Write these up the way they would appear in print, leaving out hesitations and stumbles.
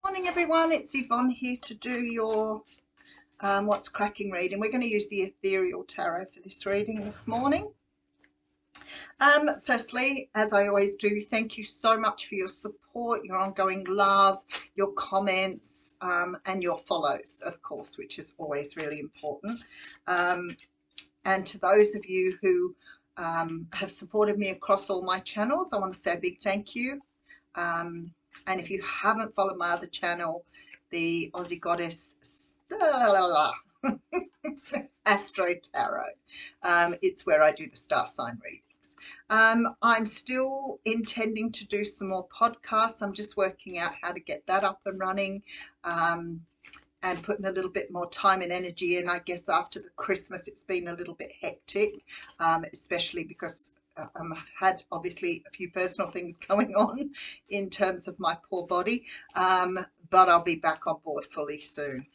Morning everyone, it's Yvonne here to do your What's Cracking reading. We're going to use the Ethereal Tarot for this reading this morning. Firstly, as I always do, thank you so much for your support, your ongoing love, your comments, and your follows, of course, which is always really important. And to those of you who have supported me across all my channels, I want to say a big thank you. And if you haven't followed my other channel, the Aussie Goddess Astro Tarot, it's where I do the star sign readings. I'm still intending to do some more podcasts. I'm just working out how to get that up and running, and putting a little bit more time and energy in. I guess after the Christmas it's been a little bit hectic, especially because I've had obviously a few personal things going on in terms of my poor body, but I'll be back on board fully soon.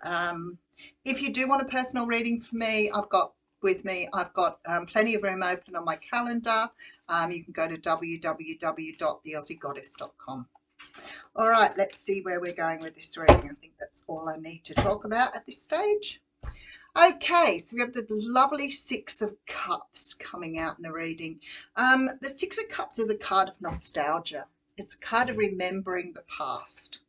If you do want a personal reading for me, I've got plenty of room open on my calendar. You can go to www.theaussiegoddess.com. All right, let's see where we're going with this reading. I think that's all I need to talk about at this stage. Okay, so we have the lovely Six of Cups coming out in the reading. The Six of Cups is a card of nostalgia. It's a card of remembering the past.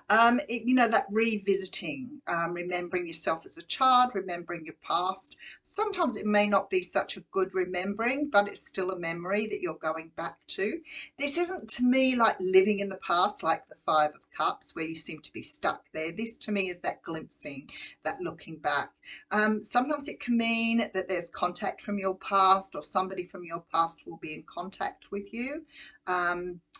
You know, that revisiting, remembering yourself as a child, remembering your past. Sometimes it may not be such a good remembering, but it's still a memory that you're going back to. This isn't to me like living in the past, like the Five of Cups, where you seem to be stuck there. This to me is that glimpsing, that looking back. Sometimes it can mean that there's contact from your past, or somebody from your past will be in contact with you.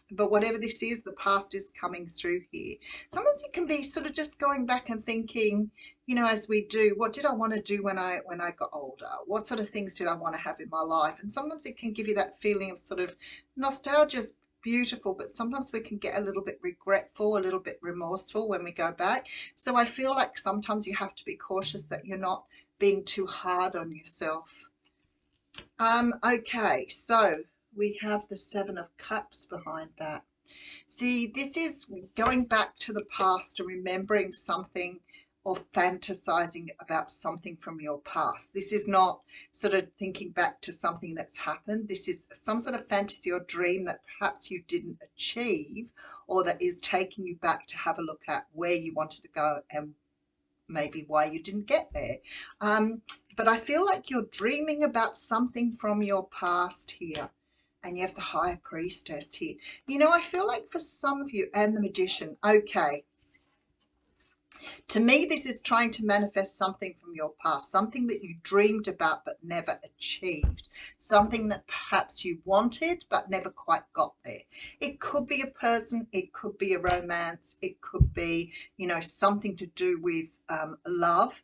But whatever this is, the past is coming through here. Sometimes it can be sort of just going back and thinking, you know, as we do, what did I want to do when I got older? What sort of things did I want to have in my life? And sometimes it can give you that feeling of sort of nostalgia's beautiful, but sometimes we can get a little bit regretful, a little bit remorseful when we go back. So I feel like sometimes you have to be cautious that you're not being too hard on yourself. Okay, so we have the Seven of Cups behind that. See, this is going back to the past and remembering something or fantasizing about something from your past. This is not sort of thinking back to something that's happened. This is some sort of fantasy or dream that perhaps you didn't achieve, or that is taking you back to have a look at where you wanted to go and maybe why you didn't get there. But I feel like you're dreaming about something from your past here. And you have the High Priestess here. You know, I feel like for some of you, and the Magician, okay. To me, this is trying to manifest something from your past, something that you dreamed about but never achieved, something that perhaps you wanted but never quite got there. It could be a person, it could be a romance, it could be, you know, something to do with love.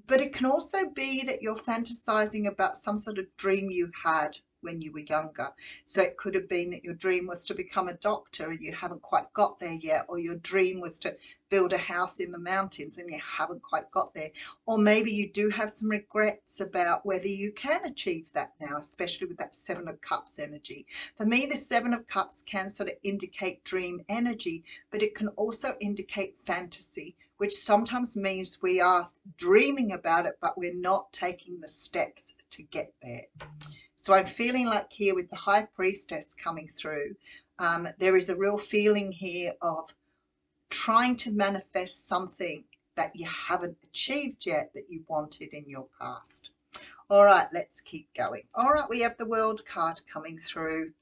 But it can also be that you're fantasizing about some sort of dream you had when you were younger. So it could have been that your dream was to become a doctor and you haven't quite got there yet, or your dream was to build a house in the mountains and you haven't quite got there. Or maybe you do have some regrets about whether you can achieve that now, especially with that Seven of Cups energy. For me, the Seven of Cups can sort of indicate dream energy, but it can also indicate fantasy, which sometimes means we are dreaming about it, but we're not taking the steps to get there. So I'm feeling like here with the High Priestess coming through, there is a real feeling here of trying to manifest something that you haven't achieved yet that you wanted in your past. All right, let's keep going. All right, we have the World card coming through.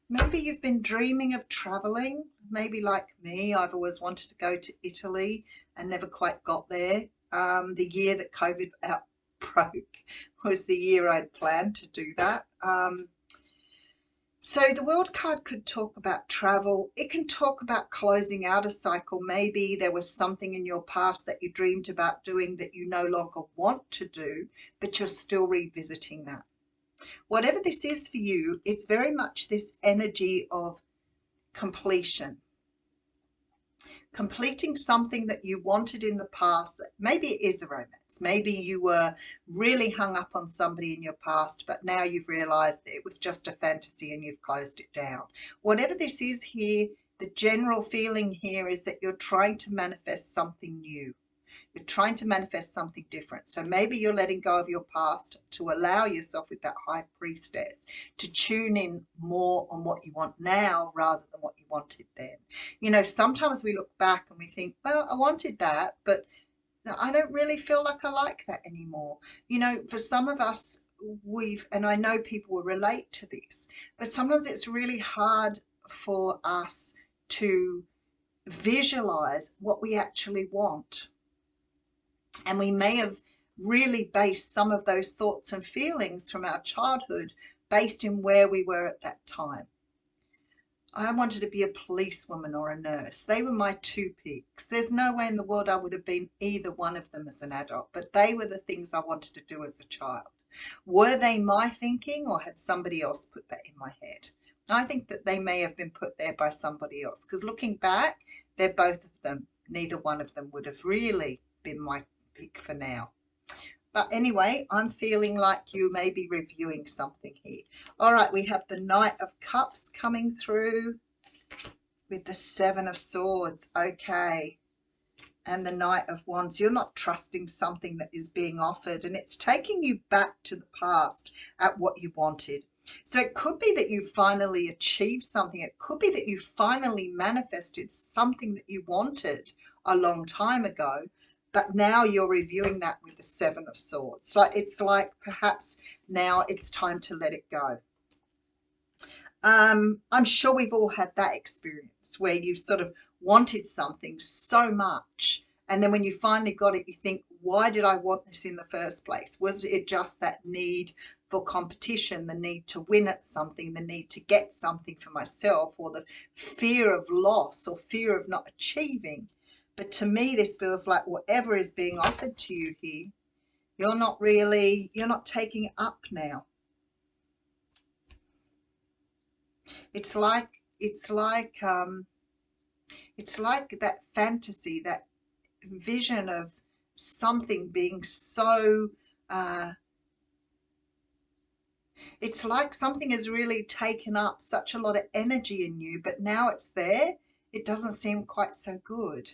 Maybe you've been dreaming of traveling. Maybe like me, I've always wanted to go to Italy and never quite got there. The year that COVID outbroke was the year I'd planned to do that. So the World card could talk about travel. It can talk about closing out a cycle. Maybe there was something in your past that you dreamed about doing that you no longer want to do, but you're still revisiting that. Whatever this is for you, it's very much this energy of completion. Completing something that you wanted in the past. Maybe it is a romance. Maybe you were really hung up on somebody in your past, but now you've realized that it was just a fantasy and you've closed it down. Whatever this is here, The general feeling here is that you're trying to manifest something new. You're trying to manifest something different. So maybe you're letting go of your past to allow yourself with that high priestess to tune in more on what you want now rather than what you wanted then. You know, sometimes we look back and we think, well, I wanted that, but I don't really feel like I like that anymore. You know, for some of us, and I know people will relate to this, but sometimes it's really hard for us to visualize what we actually want. And we may have really based some of those thoughts and feelings from our childhood based in where we were at that time. I wanted to be a policewoman or a nurse. They were my two picks. There's no way in the world I would have been either one of them as an adult, but they were the things I wanted to do as a child. Were they my thinking, or had somebody else put that in my head? I think that they may have been put there by somebody else, because looking back, they're both of them. Neither one of them would have really been my pick for now. But anyway, I'm feeling like you may be reviewing something here. All right, we have the Knight of Cups coming through with the Seven of Swords. Okay. And the Knight of Wands. You're not trusting something that is being offered, and it's taking you back to the past at what you wanted. So it could be that you finally achieved something. It could be that you finally manifested something that you wanted a long time ago, but now you're reviewing that with the Seven of Swords. So it's like perhaps now it's time to let it go. I'm sure we've all had that experience where you've sort of wanted something so much, and then when you finally got it, you think, why did I want this in the first place? Was it just that need for competition, the need to win at something, the need to get something for myself, or the fear of loss or fear of not achieving? But to me, this feels like whatever is being offered to you here, you're not taking up now. It's like that fantasy, that vision of something being so, it's like something has really taken up such a lot of energy in you, but now it's there, it doesn't seem quite so good.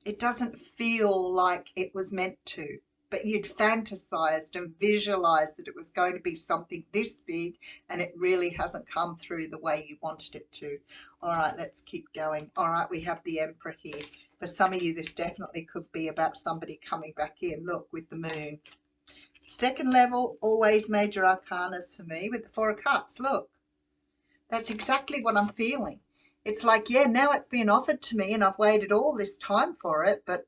It doesn't feel like it was meant to, but you'd fantasized and visualized that it was going to be something this big, and it really hasn't come through the way you wanted it to. All right, let's keep going. All right, we have the Emperor here. For some of you, this definitely could be about somebody coming back in. Look, with the Moon. Second level, always major arcanas for me with the Four of Cups. Look, that's exactly what I'm feeling. It's like, yeah, now it's being offered to me and I've waited all this time for it, but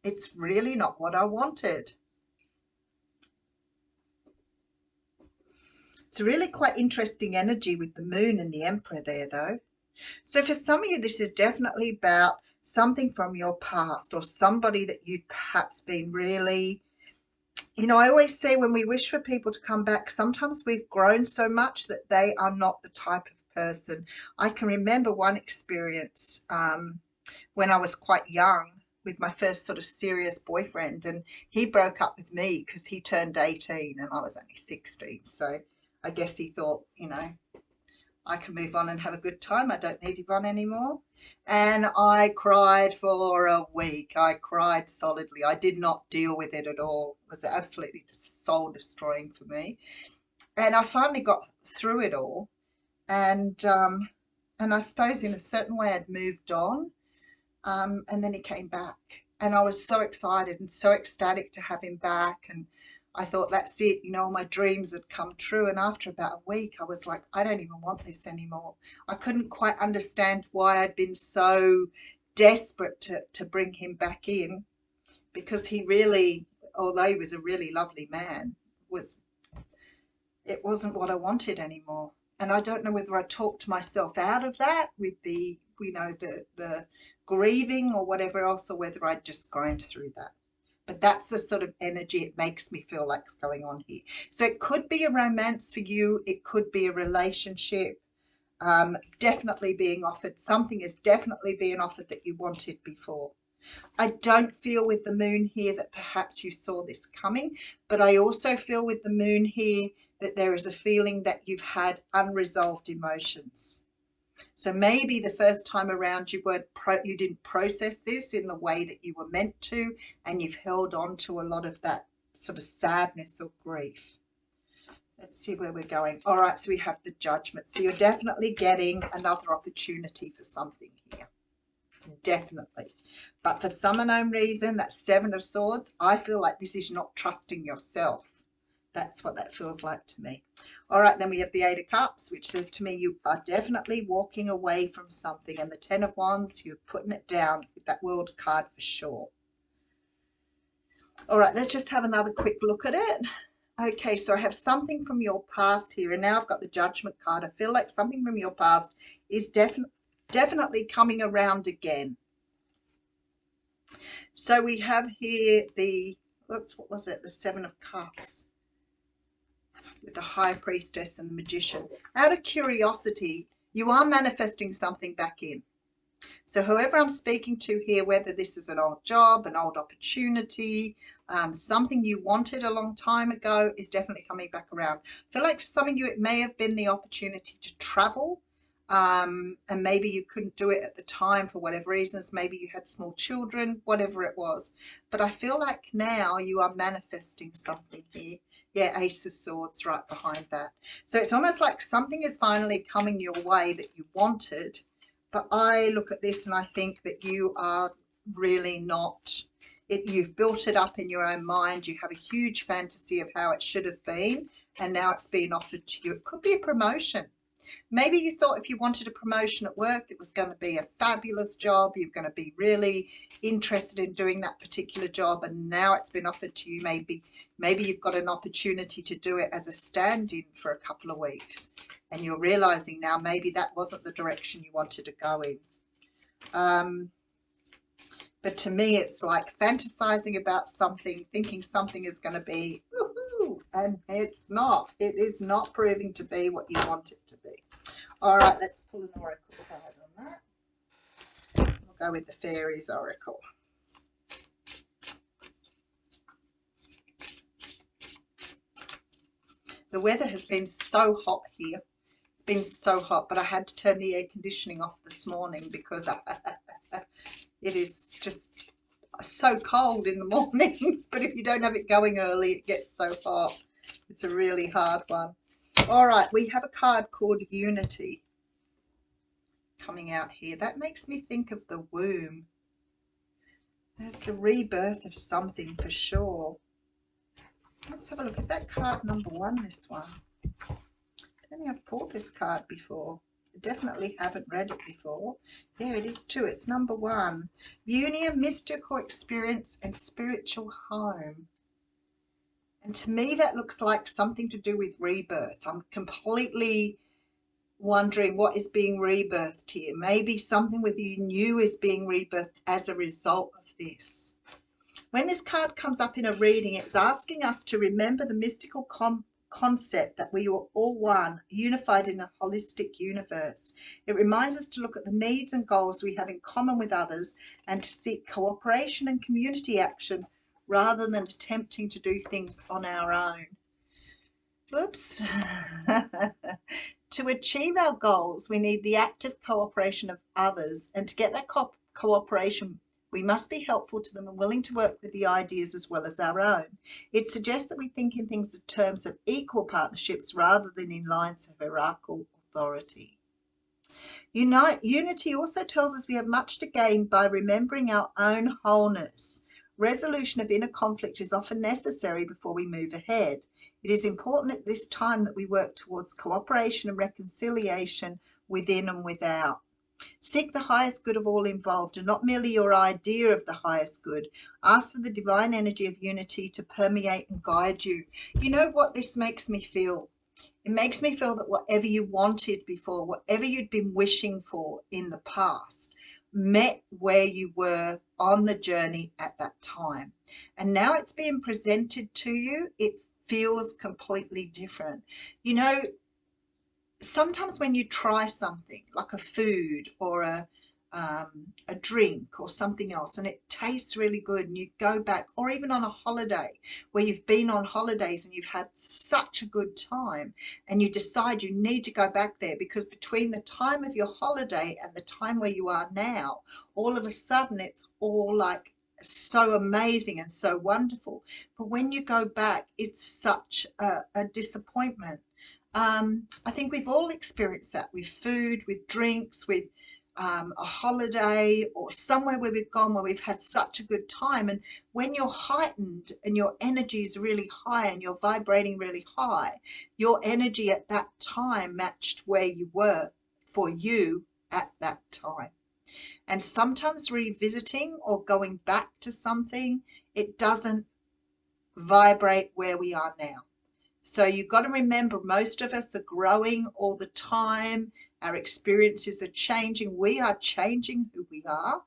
it's really not what I wanted. It's a really quite interesting energy with the Moon and the Emperor there, though. So for some of you, this is definitely about something from your past, or somebody that you'd perhaps been really, you know, I always say when we wish for people to come back, sometimes we've grown so much that they are not the type of person. I can remember one experience when I was quite young with my first sort of serious boyfriend, and he broke up with me because he turned 18 and I was only 16. So I guess he thought, you know, I can move on and have a good time. I don't need Yvonne anymore. And I cried for a week. I cried solidly. I did not deal with it at all. It was absolutely soul destroying for me. And I finally got through it all. And I suppose in a certain way I'd moved on. And then he came back. And I was so excited and so ecstatic to have him back. And I thought, that's it, you know, all my dreams had come true. And after about a week, I was like, I don't even want this anymore. I couldn't quite understand why I'd been so desperate to bring him back in, because he really, although he was a really lovely man, it wasn't what I wanted anymore. And I don't know whether I talked myself out of that with the, you know, the grieving or whatever else, or whether I'd just grown through that. But that's the sort of energy it makes me feel like is going on here. So it could be a romance for you. It could be a relationship. Definitely being offered. Something is definitely being offered that you wanted before. I don't feel with the Moon here that perhaps you saw this coming, but I also feel with the Moon here that there is a feeling that you've had unresolved emotions. So maybe the first time around you didn't process this in the way that you were meant to, and you've held on to a lot of that sort of sadness or grief. Let's see where we're going. All right, so we have the Judgment. So you're definitely getting another opportunity for something here. Definitely. But for some unknown reason, that Seven of Swords, I feel like this is not trusting yourself. That's what that feels like to me. All right, then we have the Eight of Cups, which says to me you are definitely walking away from something. And the Ten of Wands, you're putting it down with that World card for sure. All right, let's just have another quick look at it. Okay, so I have something from your past here, and now I've got the Judgment card. I feel like something from your past is definitely coming around again. So we have here the, oops, what was it? The Seven of Cups with the High Priestess and the Magician. Out of curiosity, you are manifesting something back in. So whoever I'm speaking to here, whether this is an old job, an old opportunity, something you wanted a long time ago, is definitely coming back around. I feel like for some of you, it may have been the opportunity to travel, and maybe you couldn't do it at the time for whatever reasons. Maybe you had small children, whatever it was. But I feel like now you are manifesting something here. Yeah, Ace of Swords right behind that. So it's almost like something is finally coming your way that you wanted. But I look at this and I think that you are really not, you've built it up in your own mind. You have a huge fantasy of how it should have been, and now it's being offered to you. It could be a promotion. Maybe you thought if you wanted a promotion at work, it was going to be a fabulous job. You're going to be really interested in doing that particular job, and now it's been offered to you. Maybe you've got an opportunity to do it as a stand-in for a couple of weeks, and you're realizing now maybe that wasn't the direction you wanted to go in. But to me, it's like fantasizing about something, thinking something is going to be, woohoo, and it's not. It is not proving to be what you want it to be. All right, let's pull an oracle card on that. We'll go with the Fairies Oracle. The weather has been so hot here. It's been so hot, but I had to turn the air conditioning off this morning because it is just so cold in the mornings. But if you don't have it going early, it gets so hot. It's a really hard one. All right, we have a card called Unity coming out here. That makes me think of the womb. That's a rebirth of something for sure. Let's have a look. Is that card number one, this one? I don't think I've pulled this card before. I definitely haven't read it before. There it is too. It's number one. Union, mystical experience, and spiritual home. And to me, that looks like something to do with rebirth. I'm completely wondering what is being rebirthed here. Maybe something with you new is being rebirthed as a result of this. When this card comes up in a reading, it's asking us to remember the mystical concept that we are all one, unified in a holistic universe. It reminds us to look at the needs and goals we have in common with others and to seek cooperation and community action rather than attempting to do things on our own. Whoops. To achieve our goals, we need the active cooperation of others, and to get that cooperation, we must be helpful to them and willing to work with the ideas as well as our own. It suggests that we think in things in terms of equal partnerships rather than in lines of hierarchical authority. Unity also tells us we have much to gain by remembering our own wholeness. Resolution of inner conflict is often necessary before we move ahead. It is important at this time that we work towards cooperation and reconciliation within and without. Seek the highest good of all involved and not merely your idea of the highest good. Ask for the divine energy of unity to permeate and guide you. You know what this makes me feel? It makes me feel that whatever you wanted before, whatever you'd been wishing for in the past, met where you were on the journey at that time. And now it's being presented to you, it feels completely different. You know, sometimes when you try something like a food or a drink or something else, and it tastes really good, and you go back, or even on a holiday where you've been on holidays and you've had such a good time, and you decide you need to go back there because between the time of your holiday and the time where you are now, all of a sudden it's all like so amazing and so wonderful. But when you go back, it's such a disappointment. I think we've all experienced that with food, with drinks, with a holiday or somewhere where we've gone where we've had such a good time. And when you're heightened and your energy is really high and you're vibrating really high, your energy at that time matched where you were for you at that time. And sometimes revisiting or going back to something, it doesn't vibrate where we are now. So you've got to remember, most of us are growing all the time. Our experiences are changing. We are changing who we are.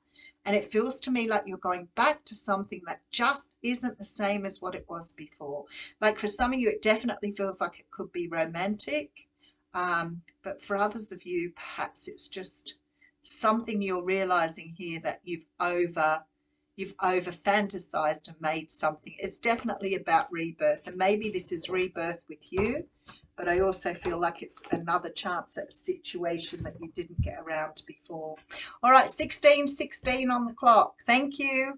And it feels to me like you're going back to something that just isn't the same as what it was before. Like for some of you, it definitely feels like it could be romantic. But for others of you, perhaps it's just something you're realizing here that you've over fantasized and made something. It's definitely about rebirth, and maybe this is rebirth with you, but I also feel like it's another chance at a situation that you didn't get around to before. All right, 16:16 on the clock. Thank you.